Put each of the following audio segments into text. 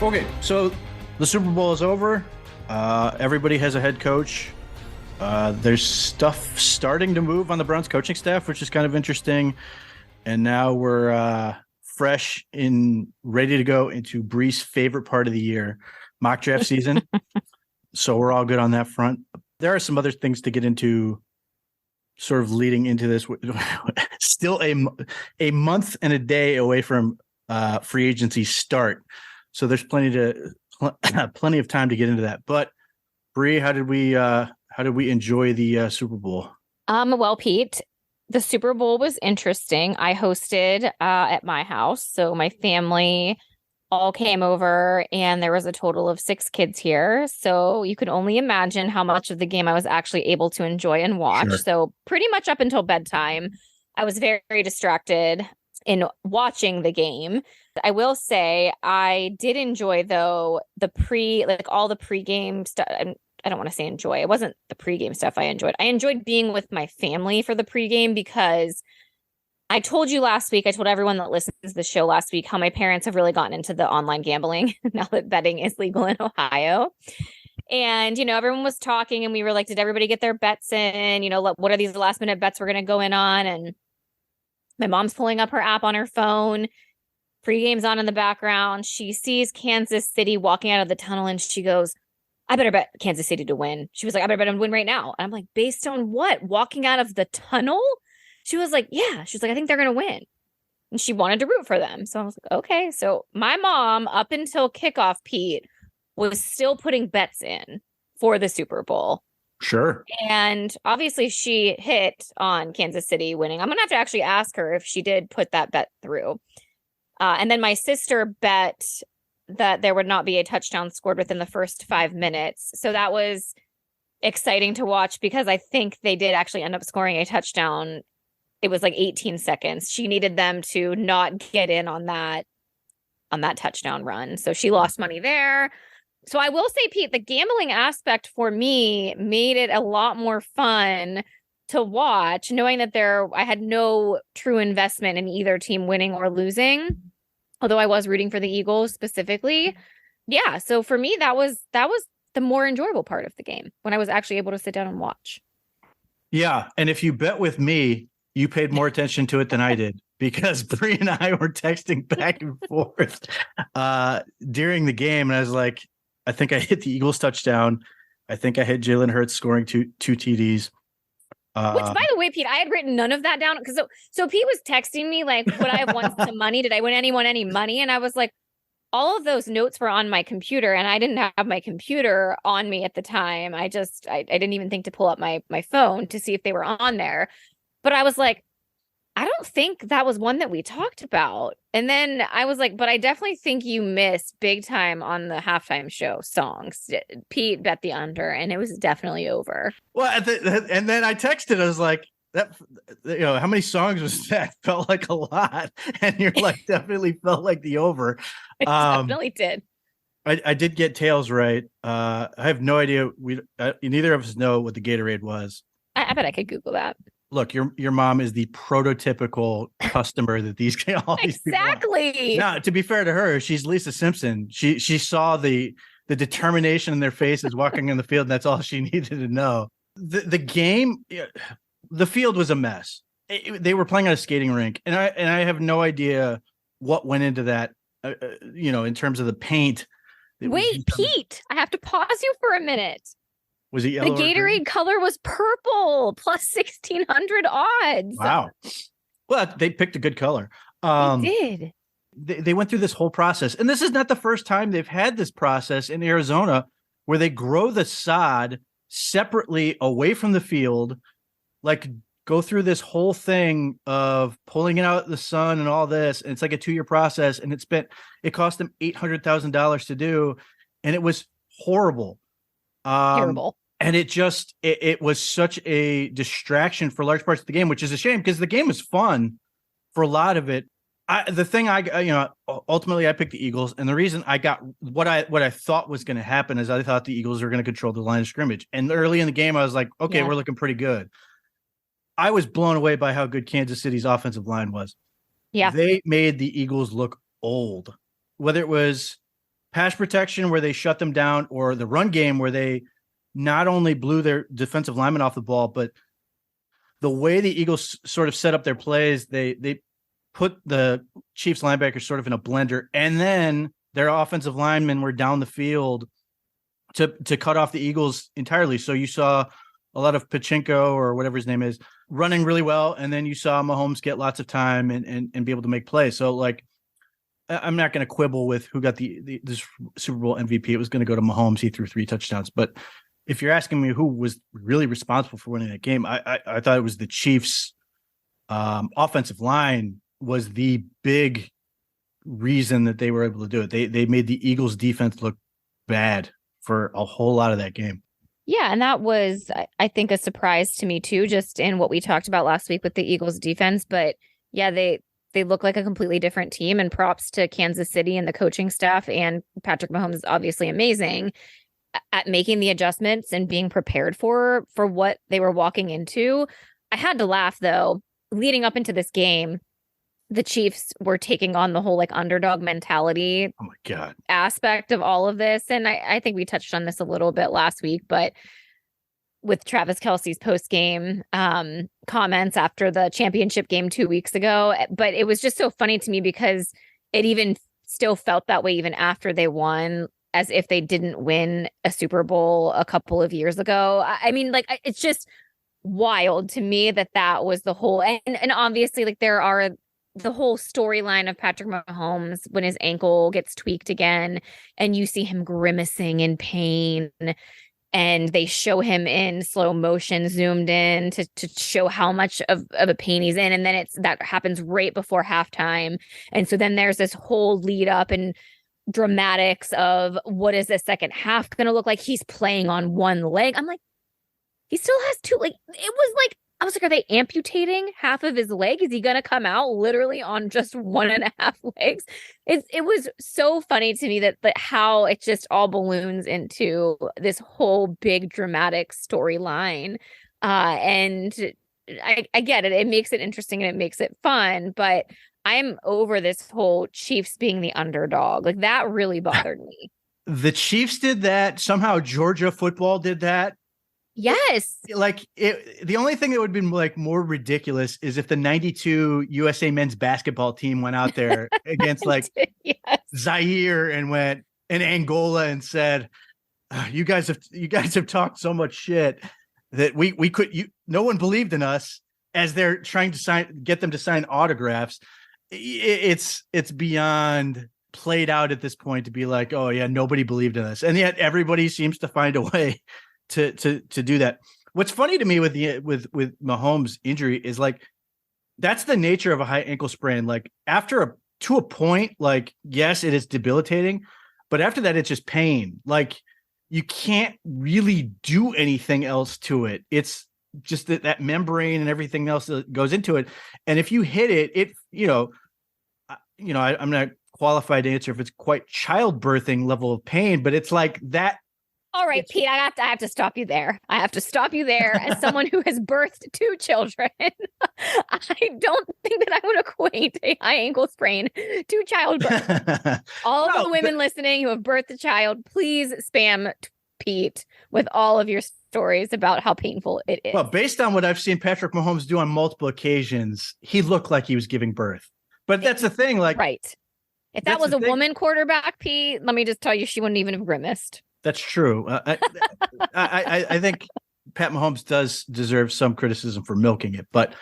Okay, so the Super Bowl is over. Everybody has a head coach. There's stuff starting to move on the Browns coaching staff, which is kind of interesting. And now we're fresh and ready to go into Bri's favorite part of the year, mock draft season. So we're all good on that front. There are some other things to get into sort of leading into this. Still a month and a day away from free agency start. So there's plenty of time to get into that. But Bri, how did we enjoy the Super Bowl? Well, Pete, the Super Bowl was interesting. I hosted at my house, so my family all came over, and there was a total of 6 kids here. So you could only imagine how much of the game I was actually able to enjoy and watch. Sure. So pretty much up until bedtime, I was very, very distracted in watching the game. I will say I did enjoy, though, all the pregame stuff. I don't want to say enjoy. It wasn't the pregame stuff I enjoyed. I enjoyed being with my family for the pregame because I told you last week, I told everyone that listens to the show last week how my parents have really gotten into the online gambling now that betting is legal in Ohio. And, everyone was talking and we were like, did everybody get their bets in? What are these last minute bets we're going to go in on? And my mom's pulling up her app on her phone. Pregame's on in the background. She sees Kansas City walking out of the tunnel and she goes, I better bet Kansas City to win. She was like, I better bet them to win right now. And I'm like, based on what? Walking out of the tunnel? She was like, yeah. She was like, I think they're going to win. And she wanted to root for them. So I was like, okay. So my mom, up until kickoff, Pete, was still putting bets in for the Super Bowl. Sure. And obviously she hit on Kansas City winning. I'm going to have to actually ask her if she did put that bet through. And then my sister bet that there would not be a touchdown scored within the first 5 minutes. So that was exciting to watch because I think they did actually end up scoring a touchdown. It was like 18 seconds. She needed them to not get in on that touchdown run. So she lost money there. So I will say, Pete, the gambling aspect for me made it a lot more fun to watch, knowing that I had no true investment in either team winning or losing. Although I was rooting for the Eagles specifically. Yeah. So for me, that was the more enjoyable part of the game when I was actually able to sit down and watch. Yeah. And if you bet with me, you paid more attention to it than I did because Bri and I were texting back and forth during the game. And I was like, I think I hit the Eagles touchdown. I think I hit Jalen Hurts scoring two TDs. Which, by the way, Pete, I had written none of that down because so Pete was texting me like, "Would I have won some money? Did I win anyone any money?" And I was like, all of those notes were on my computer, and I didn't have my computer on me at the time. I didn't even think to pull up my phone to see if they were on there. But I was like, I don't think that was one that we talked about. And then I was like, but I definitely think you missed big time on the halftime show songs. Pete bet the under, and it was definitely over. Well, and then I texted. I was like, how many songs was that? Felt like a lot. And you're like, definitely felt like the over. It definitely did. I did get tails right. I have no idea. Neither of us know what the Gatorade was. I bet I could Google that. Look, your mom is the prototypical customer that these all these exactly. Now, to be fair to her, she's Lisa Simpson. She saw the determination in their faces walking in the field, and that's all she needed to know. The game, the field was a mess. They were playing on a skating rink, and I have no idea what went into that. In terms of the paint. Wait, Pete, I have to pause you for a minute. Was it yellow? The Gatorade color was purple, plus 1,600 odds. Wow. Well, they picked a good color. They did. They went through this whole process. And this is not the first time they've had this process in Arizona where they grow the sod separately away from the field, like go through this whole thing of pulling it out of the sun and all this. And it's like a 2-year process. And it cost them $800,000 to do. And it was horrible. Terrible. And it was such a distraction for large parts of the game, which is a shame because the game was fun for a lot of it. Ultimately I picked the Eagles, and the reason I got what I thought was going to happen is I thought the Eagles were going to control the line of scrimmage. And early in the game, I was like, okay, we're looking pretty good. I was blown away by how good Kansas City's offensive line was. Yeah. They made the Eagles look old, whether it was pass protection where they shut them down, or the run game where they not only blew their defensive linemen off the ball, but the way the Eagles sort of set up their plays, they put the Chiefs linebackers sort of in a blender, and then their offensive linemen were down the field to cut off the Eagles entirely. So you saw a lot of Pachinko or whatever his name is running really well, and then you saw Mahomes get lots of time and be able to make plays. So like, I'm not going to quibble with who got this Super Bowl MVP. It was going to go to Mahomes. He threw 3 touchdowns. But if you're asking me who was really responsible for winning that game, I thought it was the Chiefs' offensive line was the big reason that they were able to do it. They made the Eagles' defense look bad for a whole lot of that game. Yeah, and that was, I think, a surprise to me too, just in what we talked about last week with the Eagles' defense. But yeah, they look like a completely different team, and props to Kansas City and the coaching staff, and Patrick Mahomes is obviously amazing at making the adjustments and being prepared for what they were walking into. I had to laugh though, leading up into this game, the Chiefs were taking on the whole like underdog mentality. Oh my God. Aspect of all of this. And I think we touched on this a little bit last week, but with Travis Kelce's post-game comments after the championship game 2 weeks ago. But it was just so funny to me because it even still felt that way even after they won, as if they didn't win a Super Bowl a couple of years ago. I mean, like, it's just wild to me that was the whole, and obviously like there are the whole storyline of Patrick Mahomes when his ankle gets tweaked again and you see him grimacing in pain, and they show him in slow motion zoomed in to show how much of a pain he's in. And then that happens right before halftime. And so then there's this whole lead up and dramatics of what is the second half going to look like. He's playing on one leg. I'm like, he still has 2, like, it was like, I was like, are they amputating half of his leg? Is he going to come out literally on just 1.5 legs? It was so funny to me that how it just all balloons into this whole big dramatic storyline. And I get it. It makes it interesting and it makes it fun, but I'm over this whole Chiefs being the underdog. Like, that really bothered me. The Chiefs did that. Somehow Georgia football did that. Yes. Like, the only thing that would be like more ridiculous is if the 92 USA men's basketball team went out there against like yes. Zaire and went in Angola and said, you guys have talked so much shit that no one believed in us, as they're trying to get them to sign autographs. It's beyond played out at this point to be like, oh yeah, nobody believed in us. And yet everybody seems to find a way to do that. What's funny to me with Mahomes' injury is like, that's the nature of a high ankle sprain. Like, to a point, like, yes, it is debilitating, but after that, it's just pain. Like, you can't really do anything else to it. It's just that membrane and everything else that goes into it. And if you hit it, I'm not qualified to answer if it's quite childbirthing level of pain, but it's like that. All right, Pete, I have to stop you there. I have to stop you there as someone who has birthed 2 children. I don't think that I would equate a high ankle sprain to childbirth. All of the women listening who have birthed a child, please spam Pete with all of your stories about how painful it is. Well, based on what I've seen Patrick Mahomes do on multiple occasions, he looked like he was giving birth. But that's the thing, like, right. If that was a woman quarterback, Pete, let me just tell you, she wouldn't even have grimaced. That's true. I think Pat Mahomes does deserve some criticism for milking it, but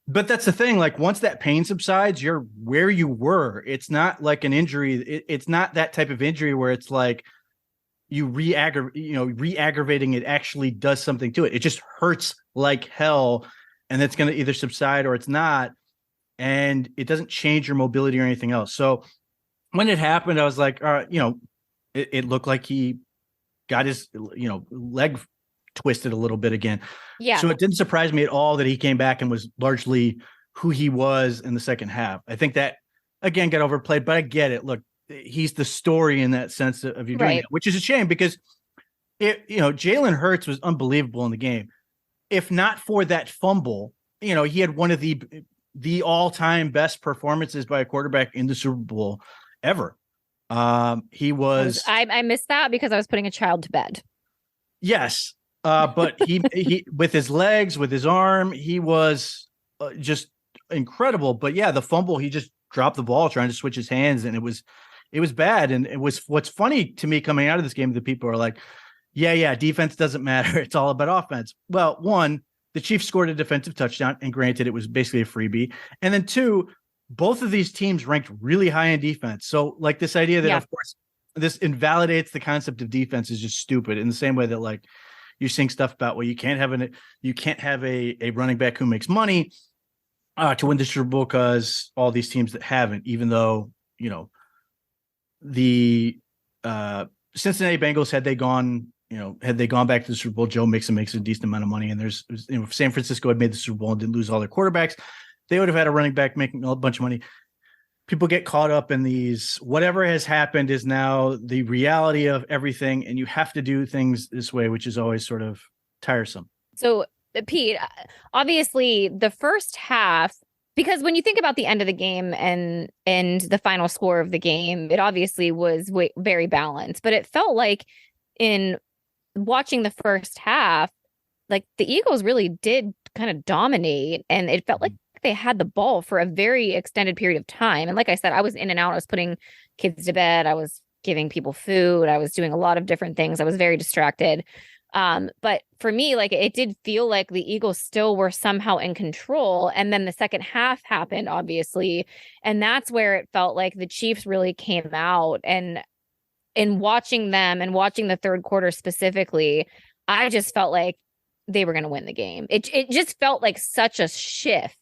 that's the thing. Like, once that pain subsides, you're where you were. It's not like an injury. It's not that type of injury where it's like you re-aggravating it actually does something to it. It just hurts like hell, and it's going to either subside or it's not, and it doesn't change your mobility or anything else. So when it happened, I was like, all right, it looked like he got his, leg twisted a little bit again. Yeah. So it didn't surprise me at all that he came back and was largely who he was in the second half. I think that, again, got overplayed, but I get it. Look, he's the story in that sense of you doing it, which is a shame because Jalen Hurts was unbelievable in the game. If not for that fumble, he had one of the all-time best performances by a quarterback in the Super Bowl ever. He was I missed that because I was putting a child to bed. yes, but he with his legs, with his arm, he was just incredible. But yeah, the fumble, he just dropped the ball trying to switch his hands, and it was bad. And it was what's funny to me coming out of this game that people are like, yeah, defense doesn't matter. It's all about offense. Well, one, the Chiefs scored a defensive touchdown, and granted, it was basically a freebie. And then two, both of these teams ranked really high in defense. So like this idea that, of course, this invalidates the concept of defense is just stupid, in the same way that like you're seeing stuff about, well, you can't have a running back who makes money to win the Super Bowl, because all these teams that haven't, even though, the Cincinnati Bengals, had they gone back to the Super Bowl, Joe Mixon makes a decent amount of money, and there's, if San Francisco had made the Super Bowl and didn't lose all their quarterbacks, they would have had a running back making a bunch of money. People get caught up in these, whatever has happened is now the reality of everything, and you have to do things this way, which is always sort of tiresome. So, Pete, obviously the first half, because when you think about the end of the game and the final score of the game, it obviously was very balanced, but it felt like in watching the first half, like the Eagles really did kind of dominate, and it felt like they had the ball for a very extended period of time. And like I said, I was in and out. I was putting kids to bed. I was giving people food. I was doing a lot of different things. I was very distracted. But for me, like, it did feel like the Eagles still were somehow in control. And then the second half happened, obviously. And that's where it felt like the Chiefs really came out. And in watching them and watching the third quarter specifically, I just felt like they were going to win the game. It just felt like such a shift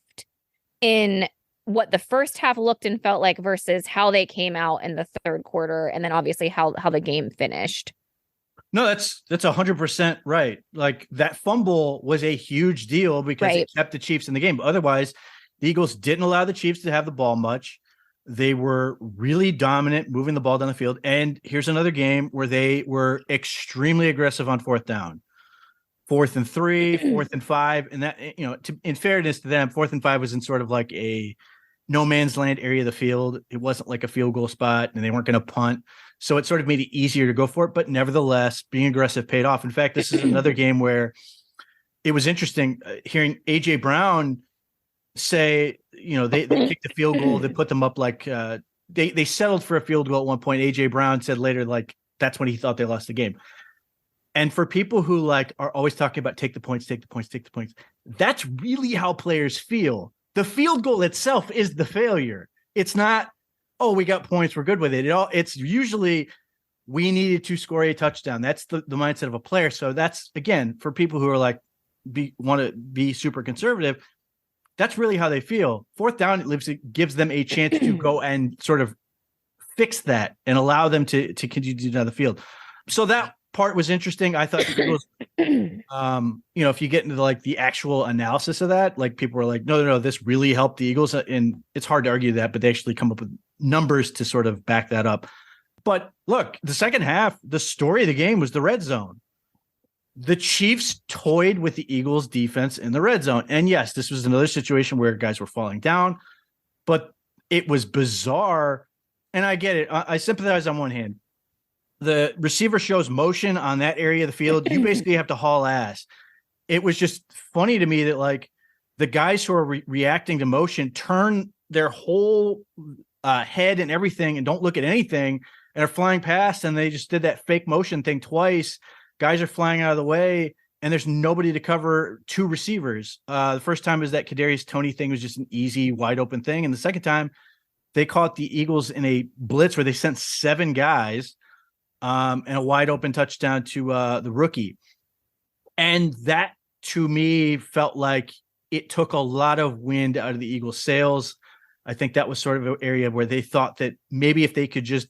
in what the first half looked and felt like versus how they came out in the third quarter, and then obviously how the game finished. No, that's 100% right. Like, that fumble was a huge deal because it kept the Chiefs in the game. But otherwise, the Eagles didn't allow the Chiefs to have the ball much. They were really dominant, moving the ball down the field. And here's another game where they were extremely aggressive on fourth down. 4th and 3, 4th and 5. And that, in fairness to them, 4th and 5 was in sort of like a no man's land area of the field. It wasn't like a field goal spot, and they weren't going to punt. So it sort of made it easier to go for it. But nevertheless, being aggressive paid off. In fact, this is another game where it was interesting hearing A.J. Brown say, they kicked a field goal that put them up, like they settled for a field goal at one point. A.J. Brown said later, like, that's when he thought they lost the game. And for people who like are always talking about take the points, that's really how players feel. The field goal itself is the failure. It's not, oh, we got points, we're good with it. It's usually we needed to score a touchdown. That's the mindset of a player. So that's, again, for people who are like want to be super conservative, that's really how they feel. Fourth down, it gives them a chance to go and sort of fix that and allow them to continue down the field. So that part was interesting. I thought the Eagles, if you get into the actual analysis of that, like, people were like, no, this really helped the Eagles. And it's hard to argue that, but they actually come up with numbers to sort of back that up. But look, the second half, the story of the game was the red zone. The Chiefs toyed with the Eagles defense in the red zone. And yes, this was another situation where guys were falling down, but it was bizarre. And I get it. I sympathize on one hand. The receiver shows motion on that area of the field. You basically have to haul ass. It was just funny to me that, like, the guys who are reacting to motion turn their whole head and everything and don't look at anything and are flying past, and they just did that fake motion thing twice. Guys are flying out of the way, and there's nobody to cover two receivers. The first time is that Kadarius Toney thing was just an easy, wide open thing. And the second time, they caught the Eagles in a blitz where they sent 7 guys and a wide open touchdown to the rookie. And that, to me, felt like it took a lot of wind out of the Eagles' sails. I think that was sort of an area where they thought that maybe if they could just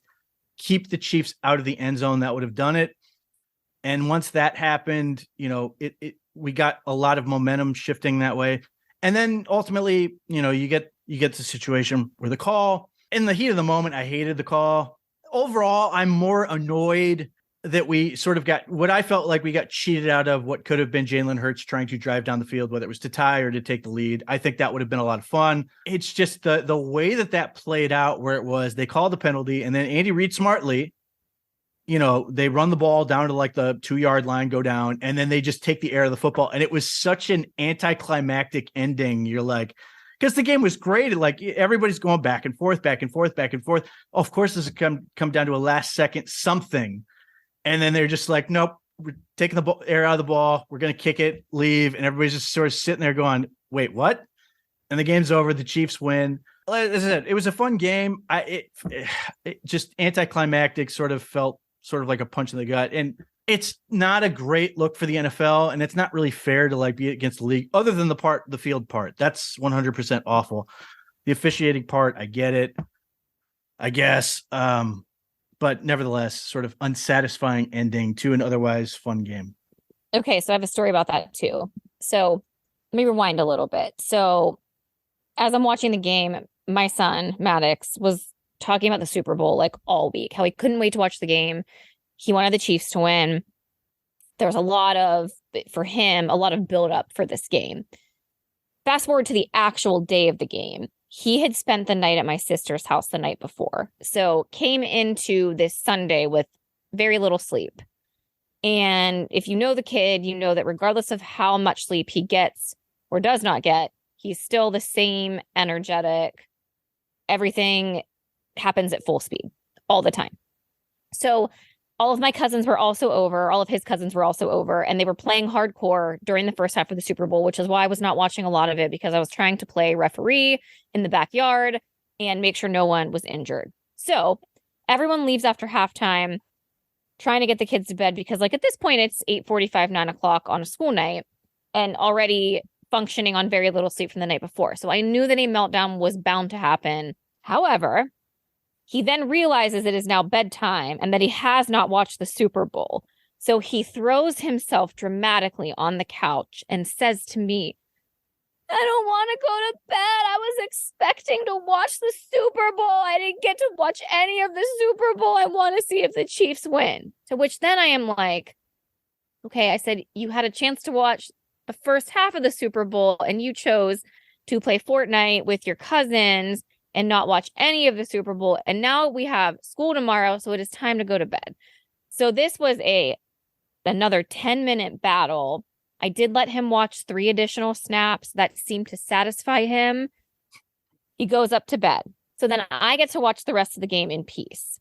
keep the Chiefs out of the end zone, that would have done it. And once that happened, we got a lot of momentum shifting that way. And then ultimately, you get the situation where the call, in the heat of the moment, I hated the call. Overall, I'm more annoyed that we sort of got what I felt like we got cheated out of what could have been Jalen Hurts trying to drive down the field, whether it was to tie or to take the lead. I think that would have been a lot of fun. It's just the way that played out, where it was they called the penalty and then Andy Reid smartly, they run the ball down to like the 2-yard line, go down, and then they just take the air of the football. And it was such an anticlimactic ending. You're like, because the game was great. Like everybody's going back and forth, back and forth, back and forth. Of course, this has come down to a last second something. And then they're just like, nope, we're taking the air out of the ball. We're going to kick it, leave. And everybody's just sort of sitting there going, wait, what? And the game's over. The Chiefs win. As I said, it was a fun game. It just anticlimactic, sort of felt sort of like a punch in the gut. And it's not a great look for the NFL. And it's not really fair to like be against the league other than the field part. That's 100% awful. The officiating part, I get it, I guess. But nevertheless, sort of unsatisfying ending to an otherwise fun game. Okay, so I have a story about that too. So let me rewind a little bit. So as I'm watching the game, my son, Maddox, was talking about the Super Bowl like all week, how he couldn't wait to watch the game. He wanted the Chiefs to win. There was for him, a lot of buildup for this game. Fast forward to the actual day of the game. He had spent the night at my sister's house the night before. So came into this Sunday with very little sleep. And if you know the kid, you know that regardless of how much sleep he gets or does not get, he's still the same energetic. Everything happens at full speed all the time. So all of my cousins were also over. All of his cousins were also over. And they were playing hardcore during the first half of the Super Bowl, which is why I was not watching a lot of it, because I was trying to play referee in the backyard and make sure no one was injured. So everyone leaves after halftime, trying to get the kids to bed, because like at this point, it's 8:45, 9 o'clock on a school night and already functioning on very little sleep from the night before. So I knew that a meltdown was bound to happen. However, he then realizes it is now bedtime and that he has not watched the Super Bowl. So he throws himself dramatically on the couch and says to me, I don't want to go to bed. I was expecting to watch the Super Bowl. I didn't get to watch any of the Super Bowl. I want to see if the Chiefs win. To which then I am like, okay, I said, you had a chance to watch the first half of the Super Bowl and you chose to play Fortnite with your cousins and not watch any of the Super Bowl. And now we have school tomorrow, so it is time to go to bed. So this was another 10-minute battle. I did let him watch 3 additional snaps that seemed to satisfy him. He goes up to bed. So then I get to watch the rest of the game in peace.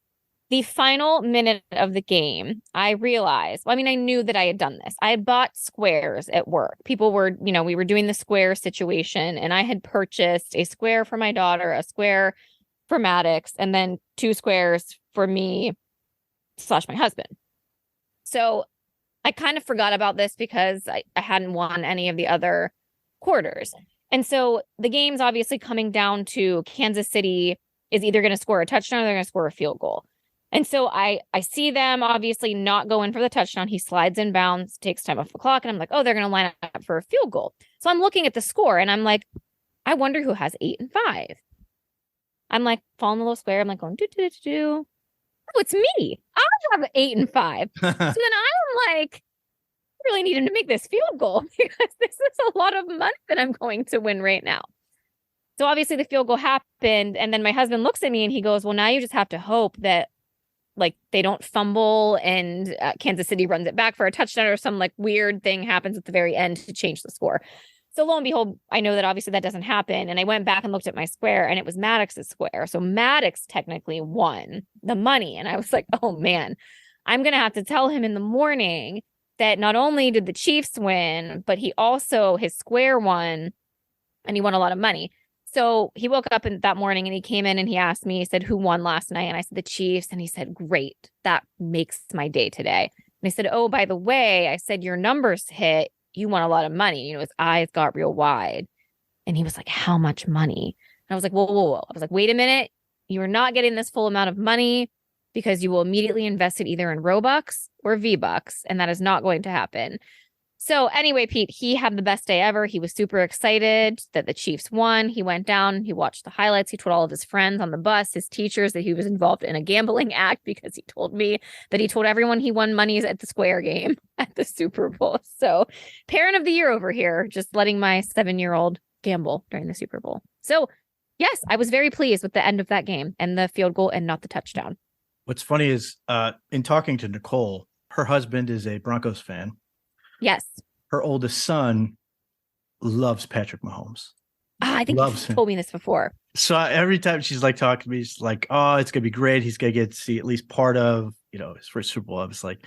The final minute of the game, I realized, I knew that I had done this. I had bought squares at work. People were, we were doing the square situation, and I had purchased a square for my daughter, a square for Maddox, and then 2 squares for me / my husband. So I kind of forgot about this because I hadn't won any of the other quarters. And so the game's obviously coming down to Kansas City is either going to score a touchdown or they're going to score a field goal. And so I see them obviously not go in for the touchdown. He slides in bounds, takes time off the clock. And I'm like, oh, they're going to line up for a field goal. So I'm looking at the score and I'm like, I wonder who has 8 and 5. I'm like following the little square. I'm like going, do. Oh, it's me. I have 8 and 5. So then I'm like, I really need him to make this field goal because this is a lot of money that I'm going to win right now. So obviously the field goal happened. And then my husband looks at me and he goes, well, now you just have to hope that like they don't fumble and Kansas City runs it back for a touchdown or some like weird thing happens at the very end to change the score. So lo and behold, I know that obviously that doesn't happen. And I went back and looked at my square and it was Maddox's square. So Maddox technically won the money. And I was like, oh man, I'm going to have to tell him in the morning that not only did the Chiefs win, but his square won and he won a lot of money. So he woke up that morning and he came in and he asked me, he said, who won last night? And I said, the Chiefs. And he said, great. That makes my day today. And I said, oh, by the way, I said, your numbers hit. You won a lot of money. His eyes got real wide. And he was like, how much money? And I was like, whoa. I was like, wait a minute. You are not getting this full amount of money because you will immediately invest it either in Robux or V-Bucks. And that is not going to happen. So anyway, Pete, he had the best day ever. He was super excited that the Chiefs won. He went down, he watched the highlights. He told all of his friends on the bus, his teachers, that he was involved in a gambling act because he told me that he told everyone he won monies at the Square game at the Super Bowl. So parent of the year over here, just letting my 7-year-old gamble during the Super Bowl. So yes, I was very pleased with the end of that game and the field goal and not the touchdown. What's funny is in talking to Nicole, her husband is a Broncos fan. Yes. Her oldest son loves Patrick Mahomes. I think you've told me this before. So every time she's like talking to me, she's like, "Oh, it's gonna be great. He's gonna get to see at least part of, his first Super Bowl." I was like,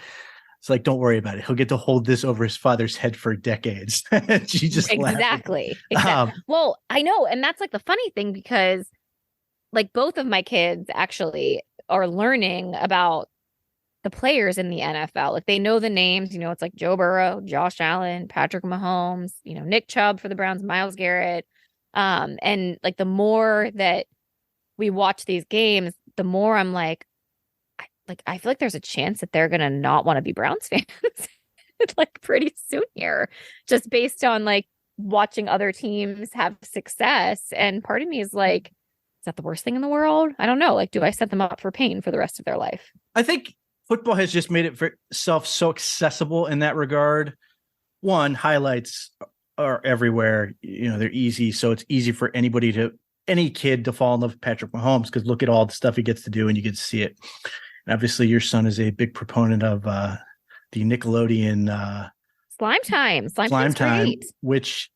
"It's like, don't worry about it. He'll get to hold this over his father's head for decades." And she just exactly. laughed. Well, I know, and that's like the funny thing because, like, both of my kids actually are learning about the players in the NFL. Like, they know the names, it's like Joe Burrow, Josh Allen, Patrick Mahomes, Nick Chubb for the Browns, Myles Garrett. And like the more that we watch these games, the more I'm like, I feel like there's a chance that they're gonna not want to be Browns fans like pretty soon here, just based on like watching other teams have success. And part of me is like, is that the worst thing in the world? I don't know. Like, do I set them up for pain for the rest of their life? I think football has just made itself so accessible in that regard. One, highlights are everywhere. They're easy. So it's easy for any kid to fall in love with Patrick Mahomes because look at all the stuff he gets to do and you get to see it. And obviously your son is a big proponent of the Nickelodeon Slime Time. Slime Time, which,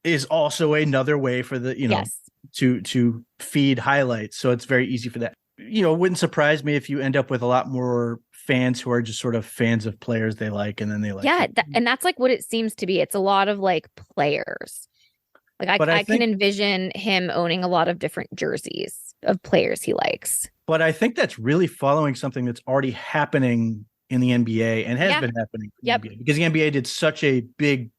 is also another way for the, yes, to feed highlights. So it's very easy for that. It wouldn't surprise me if you end up with a lot more fans who are just sort of fans of players they like, and then they like. Yeah, and that's like what it seems to be. It's a lot of like players. Like I can envision him owning a lot of different jerseys of players he likes. But I think that's really following something that's already happening in the NBA and has been happening in the NBA, because the NBA did such a big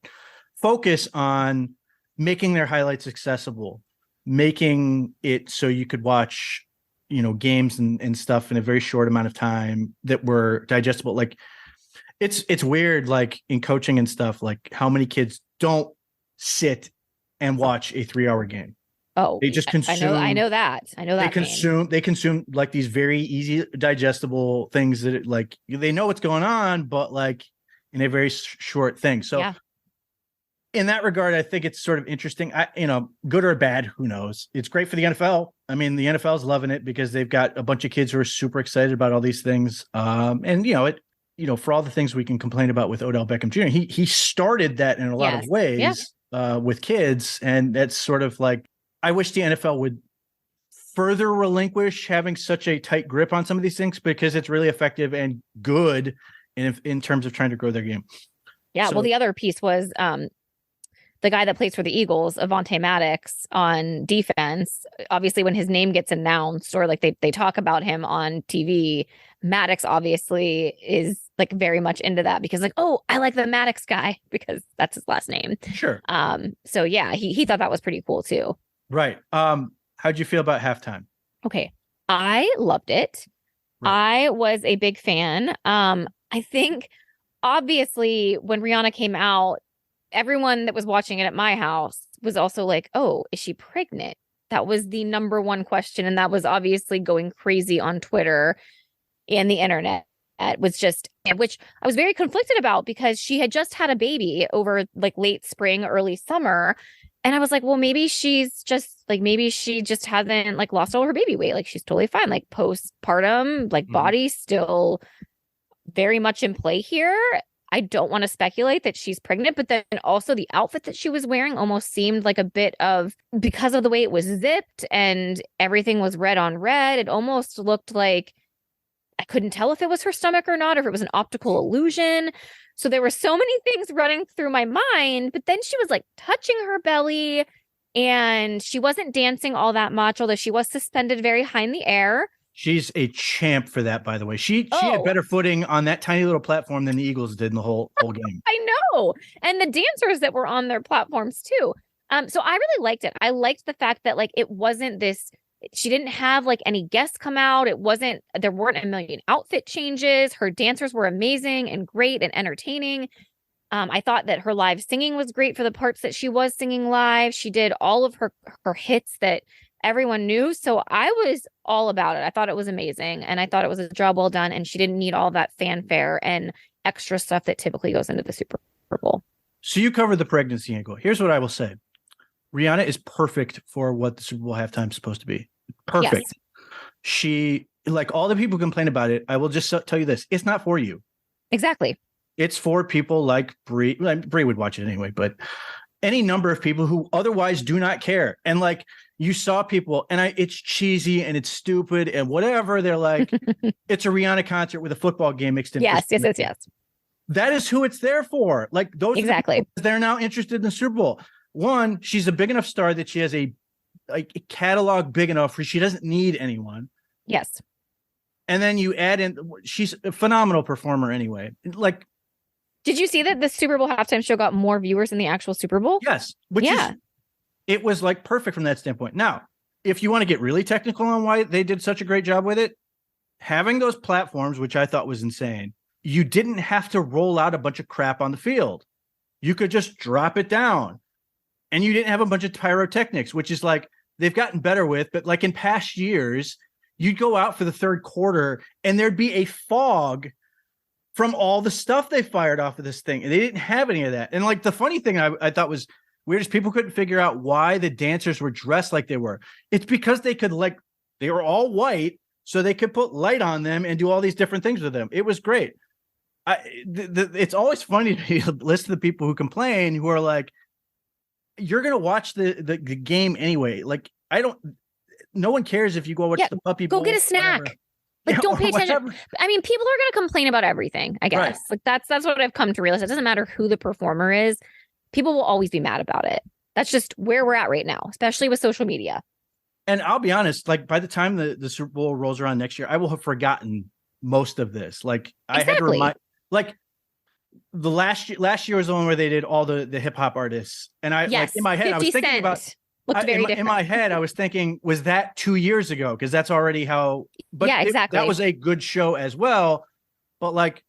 focus on making their highlights accessible, making it so you could watch games and stuff in a very short amount of time that were digestible. Like it's weird, like in coaching and stuff, like how many kids don't sit and watch a 3-hour game. Oh, they just consume. I know that. They consume like these very easy digestible things that like they know what's going on, but like in a very short thing. So in that regard, I think it's sort of interesting. Good or bad, who knows? It's great for the NFL. I mean, the NFL is loving it because they've got a bunch of kids who are super excited about all these things. And for all the things we can complain about with Odell Beckham Jr., he started that in a lot of ways with kids, and that's sort of like, I wish the NFL would further relinquish having such a tight grip on some of these things because it's really effective and good in terms of trying to grow their game. Yeah. So, well, the other piece was the guy that plays for the Eagles, Avonte Maddox, on defense. Obviously, when his name gets announced or like they talk about him on TV, Maddox obviously is like very much into that because like, oh, I like the Maddox guy because that's his last name. Sure. So yeah, he thought that was pretty cool too. Right. How'd you feel about halftime? Okay. I loved it. Right. I was a big fan. I think obviously when Rihanna came out, everyone that was watching it at my house was also like, oh, is she pregnant? That was the number one question. And that was obviously going crazy on Twitter and the internet. It was just, which I was very conflicted about because she had just had a baby over like late spring, early summer. And I was like, well, maybe she just hasn't like lost all her baby weight. Like she's totally fine. Like postpartum, like body still very much in play here. I don't want to speculate that she's pregnant, but then also the outfit that she was wearing almost seemed like a bit of, because of the way it was zipped and everything was red on red, it almost looked like I couldn't tell if it was her stomach or not, or if it was an optical illusion. So there were so many things running through my mind, but then she was like touching her belly and she wasn't dancing all that much, although she was suspended very high in the air. She's a champ for that, by the way. She had better footing on that tiny little platform than the Eagles did in the whole game. I know. And the dancers that were on their platforms too. So I really liked it. I liked the fact that like it wasn't this, she didn't have like any guests come out. There weren't a million outfit changes. Her dancers were amazing and great and entertaining. I thought that her live singing was great for the parts that she was singing live. She did all of her hits that everyone knew. So I was all about it. I thought it was amazing. And I thought it was a job well done. And she didn't need all that fanfare and extra stuff that typically goes into the Super Bowl. So you covered the pregnancy angle. Here's what I will say. Rihanna is perfect for what the Super Bowl halftime is supposed to be. Perfect. Yes. She, like all the people who complain about it, I will just tell you this. It's not for you. Exactly. It's for people like Bri. Bri would watch it anyway, but any number of people who otherwise do not care. And like you saw people, and it's cheesy and it's stupid and whatever. They're like, it's a Rihanna concert with a football game mixed in. Yes. That is who it's there for. Like those exactly. They're now interested in the Super Bowl. One, she's a big enough star that she has a catalog big enough where she doesn't need anyone. Yes. And then you add in, she's a phenomenal performer anyway. Like, did you see that the Super Bowl halftime show got more viewers than the actual Super Bowl? Yes. It was like perfect from that standpoint. Now, if you want to get really technical on why they did such a great job with it, having those platforms, which I thought was insane, you didn't have to roll out a bunch of crap on the field. You could just drop it down. And you didn't have a bunch of pyrotechnics, which is like they've gotten better with. But like in past years, you'd go out for the third quarter and there'd be a fog from all the stuff they fired off of this thing. And they didn't have any of that. And like the funny thing I thought was weird is people couldn't figure out why the dancers were dressed like they were. It's because they were all white, so they could put light on them and do all these different things with them. It was great. It's always funny to listen to the people who complain who are like, you're going to watch the game anyway. Like, no one cares if you go watch the puppy bowl. Go get a snack. Whatever. Like, don't pay attention. I mean, people are going to complain about everything, I guess. Right. Like, that's what I've come to realize. It doesn't matter who the performer is. People will always be mad about it. That's just where we're at right now, especially with social media. And I'll be honest, like by the time the Super Bowl rolls around next year, I will have forgotten most of this. Like I had to remind, like the last year was the one where they did all the hip hop artists. And like in my head, I was thinking about looked very different. In my head, I was thinking, was that 2 years ago? Because that's already how, but yeah, exactly. That was a good show as well. But like,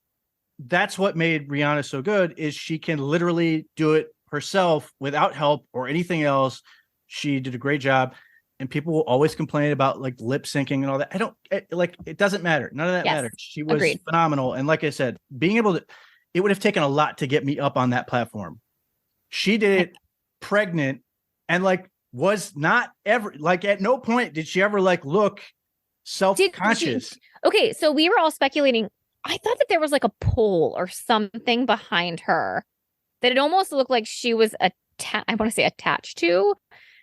that's what made Rihanna so good is she can literally do it herself without help or anything else. She did a great job. And people will always complain about like lip syncing and all that. It doesn't matter. None of that matters. She was phenomenal. And like I said, being able to, it would have taken a lot to get me up on that platform. She did it pregnant and like was not ever like at no point did she ever like look self-conscious. Okay. So we were all speculating. I thought that there was like a pole or something behind her that it almost looked like she was I want to say attached to,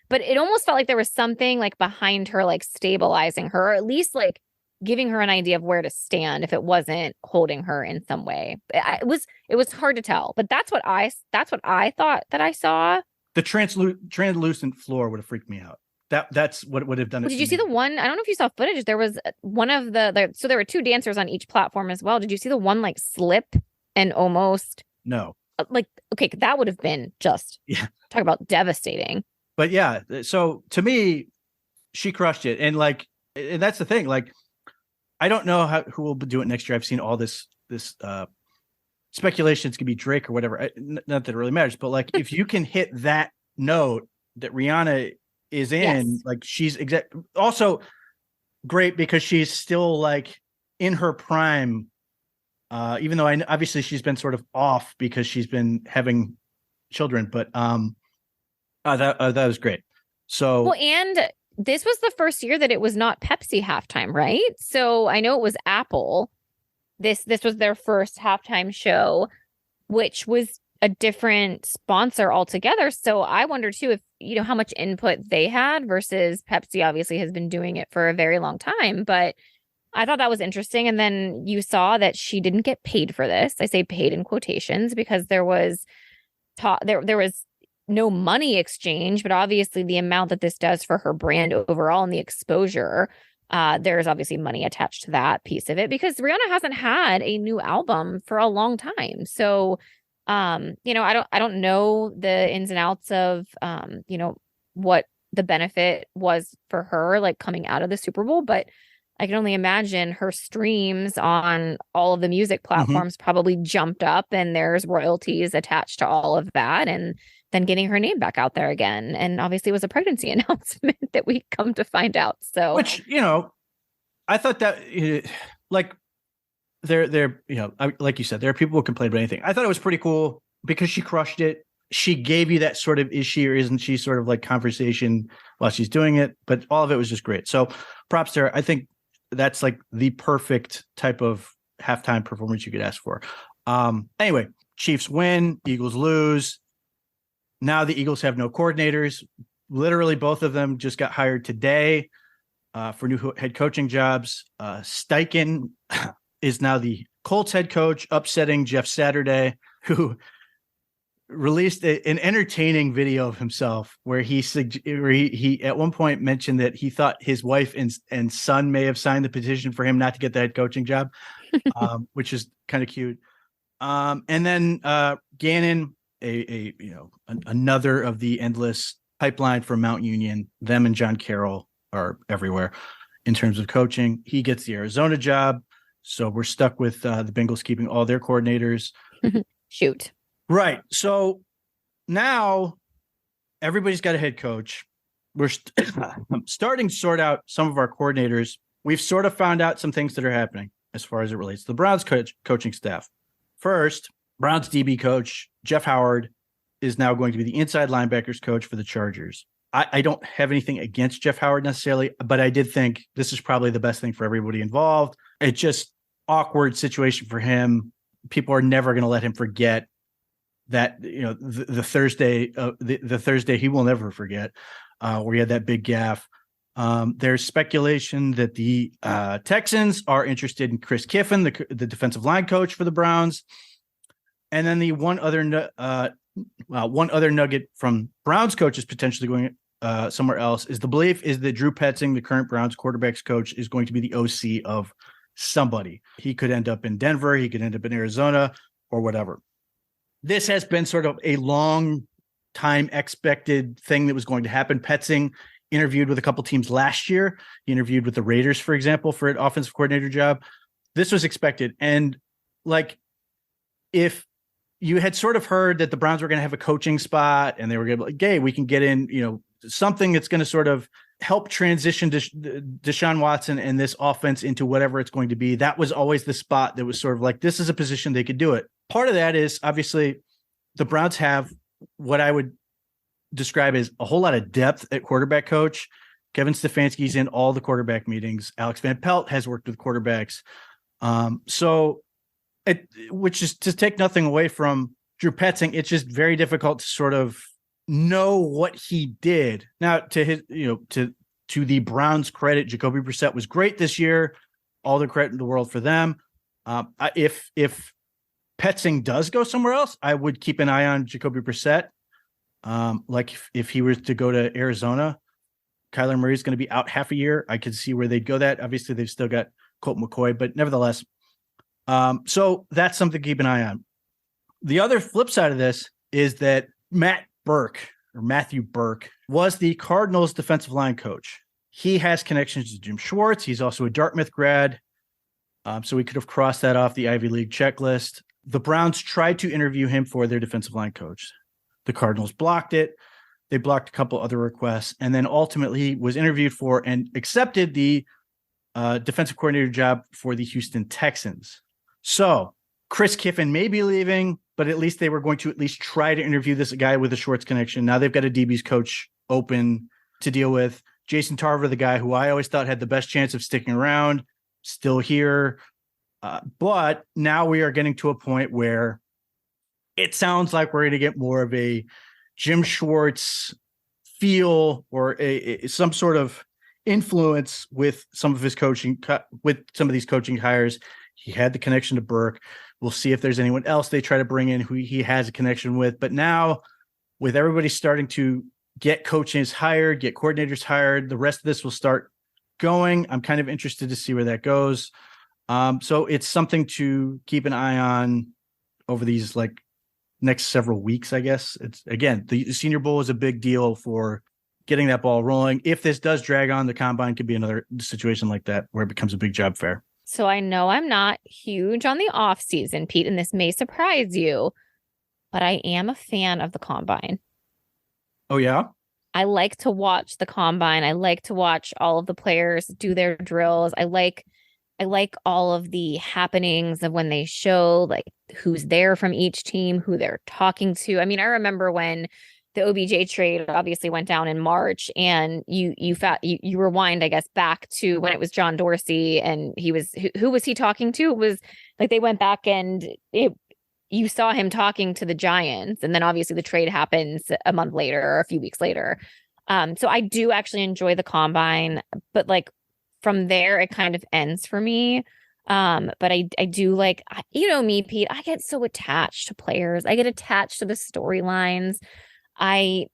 but it almost felt like there was something like behind her, like stabilizing her, or at least like giving her an idea of where to stand if it wasn't holding her in some way. It was hard to tell, but that's what I thought that I saw. The translucent floor would have freaked me out. That's what would have done it. Did you see the one? I don't know if you saw footage. There was one of so there were two dancers on each platform as well. Did you see the one like slip and almost? No. Like, okay, that would have been just talk about devastating. But yeah, so to me, she crushed it. And like, and that's the thing. Like, I don't know who will do it next year. I've seen all this speculations could be Drake or whatever. Not that it really matters, but like if you can hit that note that Rihanna is in, like she's also great because she's still like in her prime. Even though obviously she's been sort of off because she's been having children, but that was great. So well, and this was the first year that it was not Pepsi halftime, right? So I know it was Apple. This was their first halftime show, which was a different sponsor altogether. So I wonder too if how much input they had versus Pepsi obviously has been doing it for a very long time, but I thought that was interesting. And then you saw that she didn't get paid for this. I say paid in quotations because there was there was no money exchange, but obviously the amount that this does for her brand overall and the exposure, there's obviously money attached to that piece of it because Rihanna hasn't had a new album for a long time. So, I don't know the ins and outs of, what the benefit was for her, like coming out of the Super Bowl, but I can only imagine her streams on all of the music Mm-hmm. platforms probably jumped up, and there's royalties attached to all of that. And then getting her name back out there again. And obviously it was a pregnancy announcement that we come to find out. So, Which, I thought that, like, like you said, there are people who complain about anything. I thought it was pretty cool because she crushed it. She gave you that sort of, is she or isn't she sort of like conversation while she's doing it, but all of it was just great. So props to her. I think that's like the perfect type of halftime performance you could ask for. Anyway, Chiefs win, Eagles lose. Now the Eagles have no coordinators. Literally both of them just got hired today for new head coaching jobs. Steichen is now the Colts head coach, upsetting Jeff Saturday, who released an entertaining video of himself where he at one point mentioned that he thought his wife and son may have signed the petition for him not to get the head coaching job, which is kind of cute. And then Gannon, another of the endless pipeline from Mount Union. Them and John Carroll are everywhere in terms of coaching. He gets the Arizona job, so we're stuck with the Bengals keeping all their coordinators. Shoot. Right. So now everybody's got a head coach. We're starting to sort out some of our coordinators. We've sort of found out some things that are happening as far as it relates to the Browns coaching staff. First, Browns DB coach Jeff Howard is now going to be the inside linebackers coach for the Chargers. I don't have anything against Jeff Howard necessarily, but I did think this is probably the best thing for everybody involved. It's just awkward situation for him. People are never going to let him forget that, the Thursday, the Thursday he will never forget, where he had that big gaffe. There's speculation that the Texans are interested in Chris Kiffin, the defensive line coach for the Browns. And then the one other nugget from Browns coaches potentially going somewhere else is the belief is that Drew Petzing, the current Browns quarterbacks coach, is going to be the OC of somebody. He could end up in Denver. He could end up in Arizona or whatever. This has been sort of a long time expected thing that was going to happen. Petzing interviewed with a couple teams last year. He interviewed with the Raiders, for example, for an offensive coordinator job. This was expected. And like, if you had sort of heard that the Browns were going to have a coaching spot and they were going to be like, hey, we can get in, something that's going to sort of help transition Deshaun Watson and this offense into whatever it's going to be. That was always the spot that was sort of like, this is a position they could do it. Part of that is obviously the Browns have what I would describe as a whole lot of depth at quarterback coach. Kevin Stefanski's in all the quarterback meetings. Alex Van Pelt has worked with quarterbacks. Which is to take nothing away from Drew Petzing. It's just very difficult to sort of know what he did. Now, to his, to the Browns' credit, Jacoby Brissett was great this year. All the credit in the world for them. If Petzing does go somewhere else, I would keep an eye on Jacoby Brissett. Like if he was to go to Arizona, Kyler Murray's going to be out half a year. I could see where they'd go that. Obviously, they've still got Colt McCoy, but nevertheless. So that's something to keep an eye on. The other flip side of this is that Matthew Burke was the Cardinals defensive line coach. He has connections to Jim Schwartz. He's also a Dartmouth grad. So we could have crossed that off the Ivy League checklist. The Browns tried to interview him for their defensive line coach. The Cardinals blocked it. They blocked a couple other requests, and then ultimately was interviewed for and accepted the defensive coordinator job for the Houston Texans. So Chris Kiffin may be leaving, but at least they were going to at least try to interview this guy with a Schwartz connection. Now they've got a DB's coach open to deal with. Jason Tarver, the guy who I always thought had the best chance of sticking around, still here. But now we are getting to a point where it sounds like we're going to get more of a Jim Schwartz feel or some sort of influence with some of his coaching, with some of these coaching hires. He had the connection to Burke. We'll see if there's anyone else they try to bring in who he has a connection with. But now, with everybody starting to get coaches hired, get coordinators hired, the rest of this will start going. I'm kind of interested to see where that goes. So it's something to keep an eye on over these next several weeks, I guess. It's again, the Senior Bowl is a big deal for getting that ball rolling. If this does drag on, the combine could be another situation like that where it becomes a big job fair. So I know I'm not huge on the off season, Pete, and this may surprise you, but I am a fan of the combine. Oh, yeah? I like to watch the combine. I like to watch all of the players do their drills. I like all of the happenings of when they show like who's there from each team, who they're talking to. I mean, I remember when the OBJ trade obviously went down in March, and you rewind, I guess, back to when it was John Dorsey, and he was who was he talking to? It was like they went back and you saw him talking to the Giants, and then obviously the trade happens a month later or a few weeks later. So I do actually enjoy the combine, but like from there it kind of ends for me. But I do like, you know me, Pete, I get so attached to players. I get attached to the storylines. I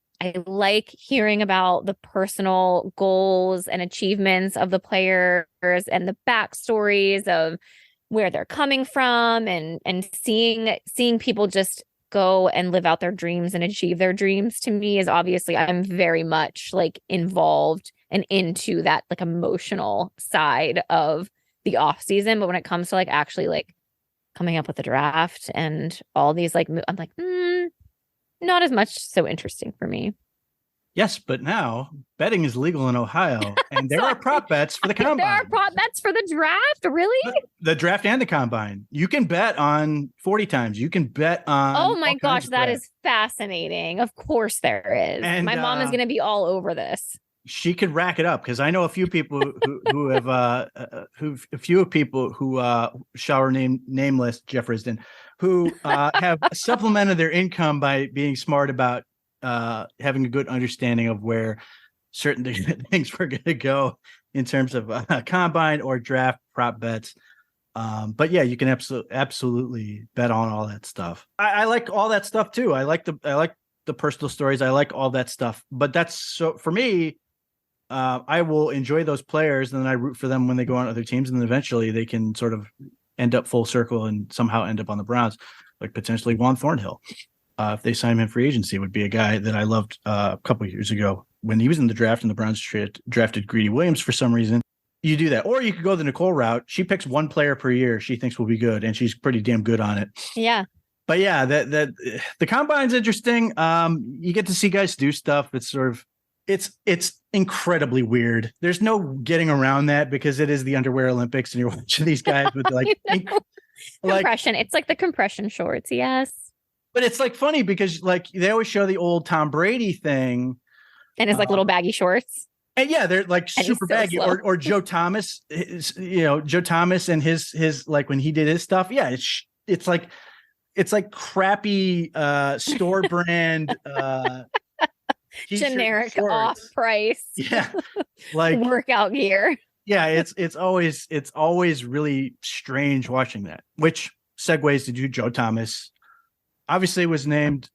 like hearing about the personal goals and achievements of the players and the backstories of where they're coming from, and seeing people just go and live out their dreams and achieve their dreams. To me, is obviously, I'm very much like involved and into that like emotional side of the off season. But when it comes to like actually like coming up with the draft and all these like I'm like not as much so interesting for me. Yes, but now betting is legal in Ohio, and there are prop bets for the combine. There are prop bets for the draft, really? The draft and the combine. You can bet on 40 times. You can bet on. Oh my gosh, that is fascinating. Of course there is. And, my mom is going to be all over this. She could rack it up, because I know a few people who have a few people who shall remain nameless, Jeff Risden, who have supplemented their income by being smart about having a good understanding of where certain things were going to go in terms of combine or draft prop bets. But yeah, you can absolutely bet on all that stuff. I like all that stuff too. I like the personal stories. I like all that stuff. But that's so for me. I will enjoy those players, and then I root for them when they go on other teams, and then eventually they can sort of end up full circle and somehow end up on the Browns, like potentially Juan Thornhill. If they sign him in free agency, would be a guy that I loved a couple of years ago when he was in the draft, and the Browns drafted Greedy Williams for some reason. You do that, or you could go the Nicole route. She picks one player per year she thinks will be good, and she's pretty damn good on it. Yeah. But yeah, that the combine's interesting. You get to see guys do stuff. It's sort of it's incredibly weird. There's no getting around that, because it is the underwear Olympics, and you're watching these guys with like compression. It's like the compression shorts. Yes. But it's like funny because like they always show the old Tom Brady thing. And it's like little baggy shorts. And yeah, they're like super baggy. Or Joe Thomas, Joe Thomas and his like when he did his stuff. Yeah, it's like crappy store brand generic off price. Yeah. Like workout gear. Yeah, it's always really strange watching that, which segues to Joe Thomas. Obviously was named,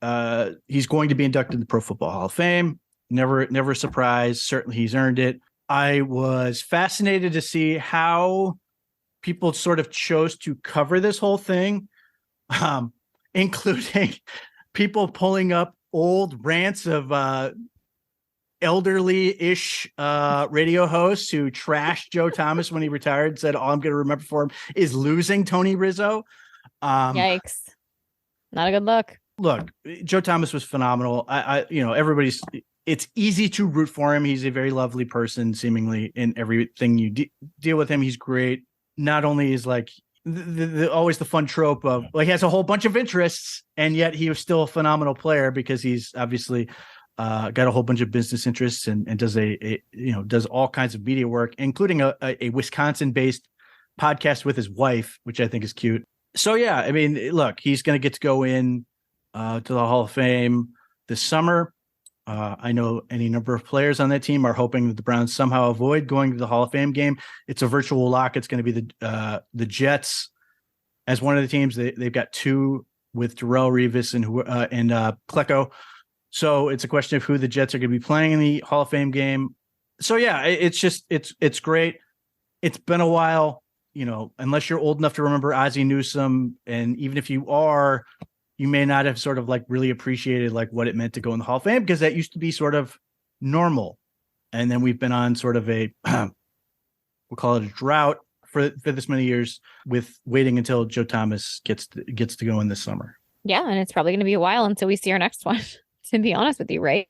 he's going to be inducted in the Pro Football Hall of Fame. Never a surprise. Certainly he's earned it. I was fascinated to see how people sort of chose to cover this whole thing, including people pulling up old rants of elderly-ish radio hosts who trashed Joe Thomas when he retired, said all I'm going to remember for him is losing Tony Rizzo. Yikes. Not a good look. Look, Joe Thomas was phenomenal. Everybody's. It's easy to root for him. He's a very lovely person, seemingly in everything you deal with him. He's great. Not only is like always the fun trope of like he has a whole bunch of interests, and yet he was still a phenomenal player because he's obviously got a whole bunch of business interests and does does all kinds of media work, including a Wisconsin-based podcast with his wife, which I think is cute. So, yeah, I mean, look, he's going to get to go in to the Hall of Fame this summer. I know any number of players on that team are hoping that the Browns somehow avoid going to the Hall of Fame game. It's a virtual lock. It's going to be the Jets as one of the teams. They've got two with Darrelle Revis and Klecko. So it's a question of who the Jets are going to be playing in the Hall of Fame game. So, yeah, it's great. It's been a while. Unless you're old enough to remember Ozzie Newsome, and even if you are, you may not have sort of like really appreciated like what it meant to go in the Hall of Fame, because that used to be sort of normal. And then we've been on sort of a, we'll call it a drought for this many years, with waiting until Joe Thomas gets to go in this summer. Yeah, and it's probably going to be a while until we see our next one, to be honest with you, right?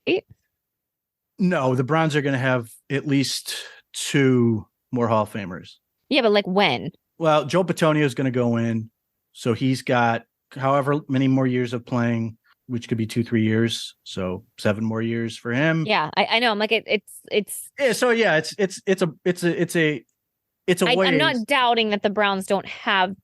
No, the Browns are going to have at least 2 more Hall of Famers. Yeah, but like when? Well, Joe Bitonio is going to go in, so he's got however many more years of playing, which could be 2-3 years, so 7 more years for him. Yeah, I know. I'm like it's. Yeah, so yeah, it's a way. I'm not doubting that the Browns don't have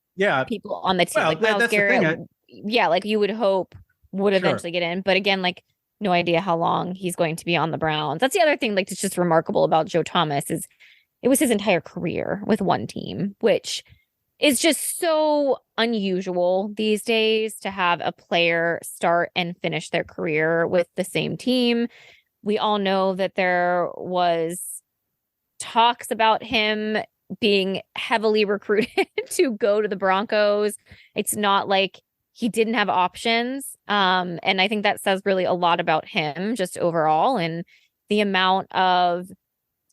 people on the team. Well, like Myles Garrett, yeah, like you would hope would eventually get in, but again, like no idea how long he's going to be on the Browns. That's the other thing. Like, it's just remarkable about Joe Thomas is it was his entire career with one team, which is just so unusual these days to have a player start and finish their career with the same team. We all know that there was talks about him being heavily recruited to go to the Broncos. It's not like he didn't have options. And I think that says really a lot about him just overall, and the amount of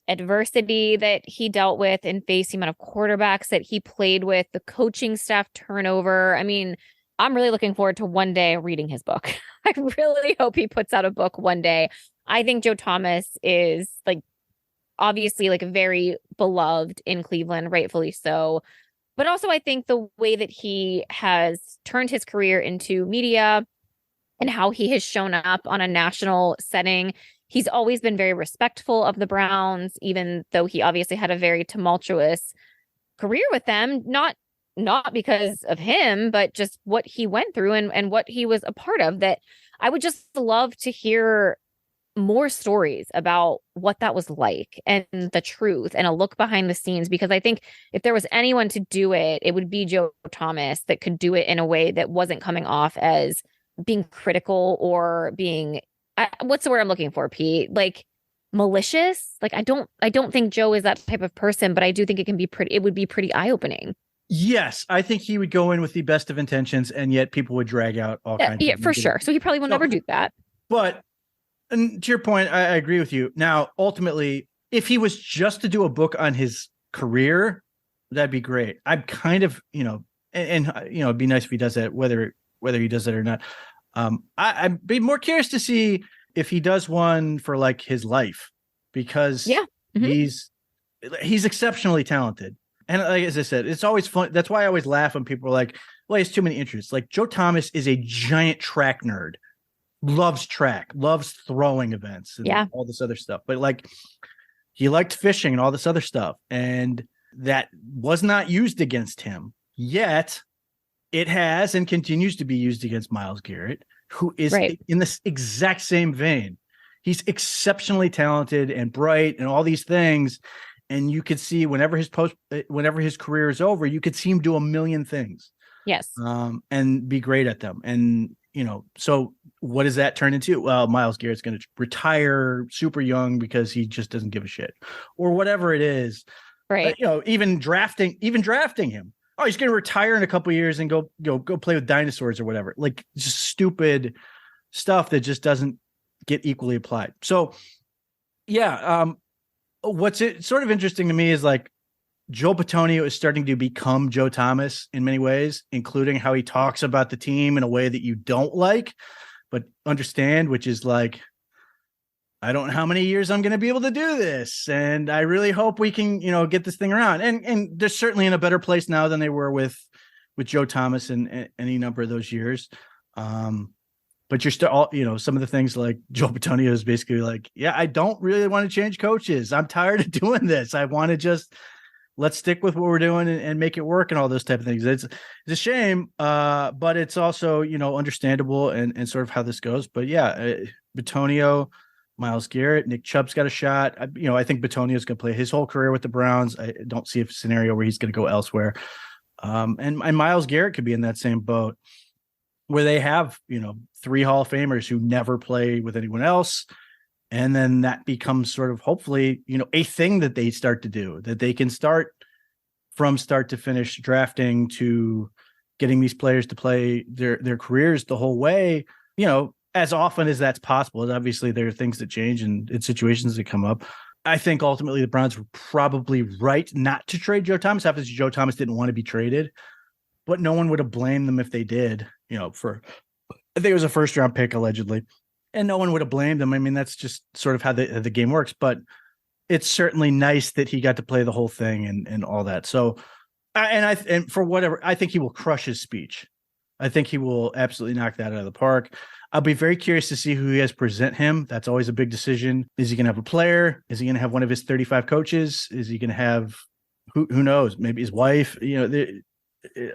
adversity that he dealt with and faced, the amount of quarterbacks that he played with, the coaching staff turnover. I mean, I'm really looking forward to one day reading his book. I really hope he puts out a book one day. I think Joe Thomas is like obviously like very beloved in Cleveland, rightfully so. But also I think the way that he has turned his career into media and how he has shown up on a national setting, he's always been very respectful of the Browns, even though he obviously had a very tumultuous career with them, not because of him, but just what he went through and what he was a part of. That I would just love to hear more stories about what that was like and the truth and a look behind the scenes, because I think if there was anyone to do it, it would be Joe Thomas that could do it in a way that wasn't coming off as being critical or being what's the word I'm looking for, Pete? Like malicious. Like I don't think Joe is that type of person, but I do think it would be pretty eye-opening. Yes, I think he would go in with the best of intentions, and yet people would drag out all kinds of Yeah, for sure. So he probably will never do that. But and to your point, I agree with you. Now, ultimately, if he was just to do a book on his career, that'd be great. I'm kind of, and it'd be nice if he does that, whether he does it or not. I'd be more curious to see if he does one for like his life, because he's exceptionally talented. And like, as I said, it's always fun. That's why I always laugh when people are like, well, he has too many interests. Like Joe Thomas is a giant track nerd. Loves track, loves throwing events and all this other stuff. But like he liked fishing and all this other stuff. And that was not used against him. Yet it has and continues to be used against Myles Garrett, who is in this exact same vein. He's exceptionally talented and bright and all these things. And you could see whenever his career is over, you could see him do a million things. Yes. And be great at them. And so what does that turn into? Well, Myles Garrett's going to retire super young because he just doesn't give a shit, or whatever it is. Right. Even drafting him. Oh, he's going to retire in a couple of years and go play with dinosaurs or whatever. Like just stupid stuff that just doesn't get equally applied. So, yeah. What's sort of interesting to me is like Joe Bitonio is starting to become Joe Thomas in many ways, including how he talks about the team in a way that you don't like, but understand, which is like, I don't know how many years I'm going to be able to do this. And I really hope we can, get this thing around. And they're certainly in a better place now than they were with Joe Thomas in any number of those years. But you're still, some of the things like Joe Bitonio is basically like, yeah, I don't really want to change coaches. I'm tired of doing this. I want to just let's stick with what we're doing and make it work and all those type of things. It's a shame, but it's also, understandable and sort of how this goes. But yeah, Bitonio, Myles Garrett, Nick Chubb's got a shot. I think Bitonio is going to play his whole career with the Browns. I don't see a scenario where he's going to go elsewhere. And Myles Garrett could be in that same boat where they have, 3 Hall of Famers who never play with anyone else. And then that becomes sort of hopefully, a thing that they start to do, that they can start from start to finish, drafting to getting these players to play their careers the whole way. as often as that's possible. Obviously, there are things that change and situations that come up. I think ultimately the Browns were probably right not to trade Joe Thomas. Obviously, Joe Thomas didn't want to be traded, but no one would have blamed them if they did, for I think it was a first round pick allegedly, and no one would have blamed them. I mean, that's just sort of how the game works, but it's certainly nice that he got to play the whole thing and all that. So, and for whatever, I think he will crush his speech. I think he will absolutely knock that out of the park. I'll be very curious to see who he has present him. That's always a big decision. Is he going to have a player? Is he going to have one of his 35 coaches? Is he going to have who knows? Maybe his wife.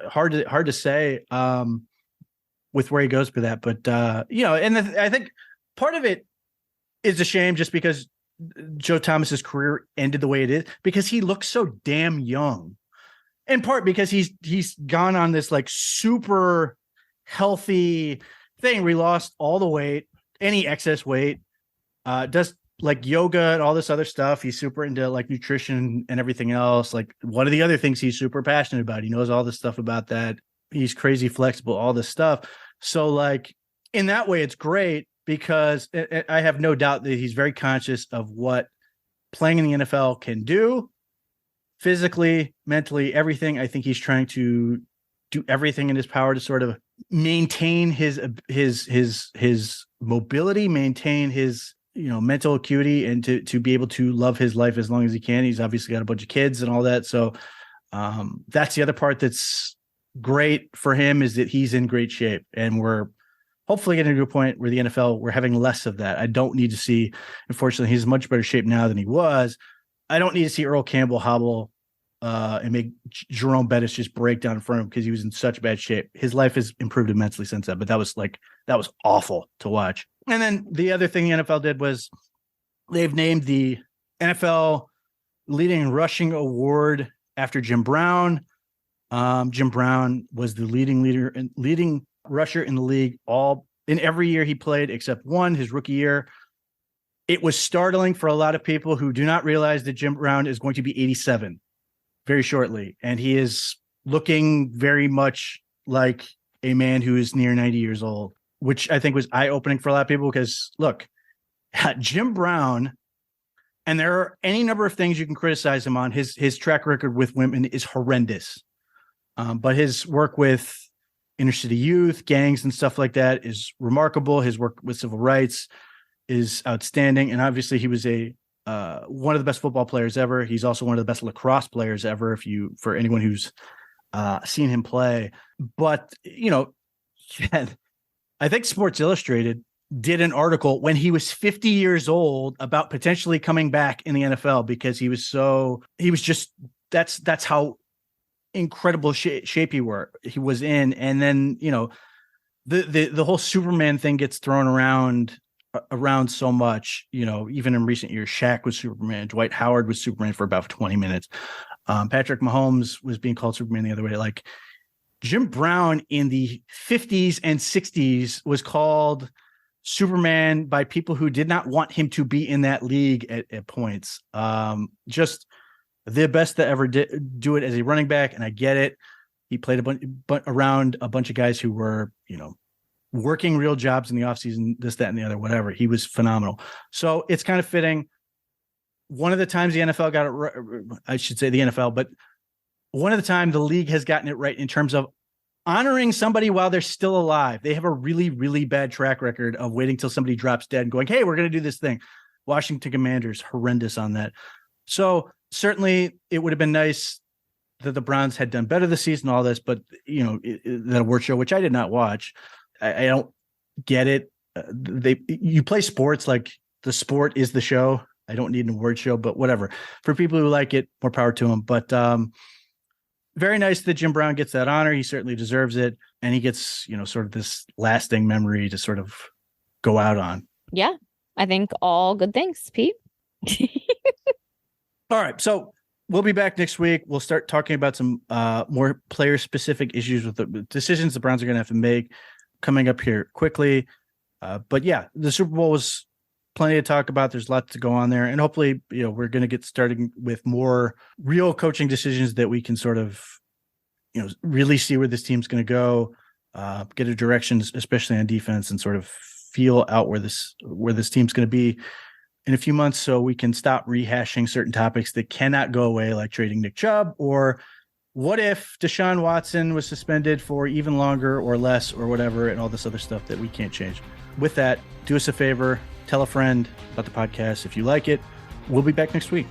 Hard to say with where he goes for that. But I think part of it is a shame just because Joe Thomas's career ended the way it is because he looks so damn young. In part because he's gone on this like super healthy thing where he lost all the weight, any excess weight, does like yoga and all this other stuff. He's super into like nutrition and everything else. Like one of the other things he's super passionate about. He knows all this stuff about that. He's crazy flexible, all this stuff. So like in that way, it's great because I have no doubt that he's very conscious of what playing in the NFL can do. Physically, mentally, everything. I think he's trying to do everything in his power to sort of maintain his mobility, maintain his mental acuity, and to be able to love his life as long as he can. He's obviously got a bunch of kids and all that. So that's the other part that's great for him is that he's in great shape, and we're hopefully getting to a point where the NFL we're having less of that. I don't need to see. Unfortunately, he's in much better shape now than he was. I don't need to see Earl Campbell hobble and make Jerome Bettis just break down in front of him because he was in such bad shape. His life has improved immensely since then, but that was awful to watch. And then the other thing the NFL did was they've named the NFL leading rushing award after Jim Brown. Jim Brown was the leading rusher in the league in every year he played except one, his rookie year. It was startling for a lot of people who do not realize that Jim Brown is going to be 87 very shortly. And he is looking very much like a man who is near 90 years old, which I think was eye-opening for a lot of people because, look, Jim Brown, and there are any number of things you can criticize him on. His track record with women is horrendous. But his work with inner city youth, gangs, and stuff like that is remarkable. His work with civil rights is outstanding. And obviously he was one of the best football players ever. He's also one of the best lacrosse players ever. For anyone who's seen him play, but I think Sports Illustrated did an article when he was 50 years old about potentially coming back in the NFL because that's how incredible shape he was in. And then, the whole Superman thing gets thrown around so much, even in recent years. Shaq was Superman. Dwight Howard was Superman for about 20 minutes. Patrick Mahomes was being called Superman the other way. Like Jim Brown in the 50s and 60s was called Superman by people who did not want him to be in that league at points. Just the best to ever do it as a running back. And I get it. He played around a bunch of guys who were, working real jobs in the offseason, this, that, and the other, whatever. He was phenomenal. So it's kind of fitting. One of the times the NFL got it right, I should say the NFL, but one of the time the league has gotten it right in terms of honoring somebody while they're still alive. They have a really, really bad track record of waiting till somebody drops dead and going, hey, we're going to do this thing. Washington Commanders, horrendous on that. So certainly it would have been nice that the Browns had done better this season, all this, but that award show, which I did not watch, I don't get it. You play sports like the sport is the show. I don't need an award show, but whatever. For people who like it, more power to them. But very nice that Jim Brown gets that honor. He certainly deserves it. And he gets, sort of this lasting memory to sort of go out on. Yeah, I think all good things, Pete. All right. So we'll be back next week. We'll start talking about some more player-specific issues with the decisions the Browns are going to have to make coming up here quickly. But yeah, the Super Bowl was plenty to talk about. There's lots to go on there. And hopefully, we're going to get started with more real coaching decisions that we can sort of, really see where this team's going to go, get a direction, especially on defense, and sort of feel out where this team's going to be in a few months, so we can stop rehashing certain topics that cannot go away, like trading Nick Chubb, or what if Deshaun Watson was suspended for even longer or less or whatever, and all this other stuff that we can't change. With that, do us a favor, tell a friend about the podcast if you like it. We'll be back next week.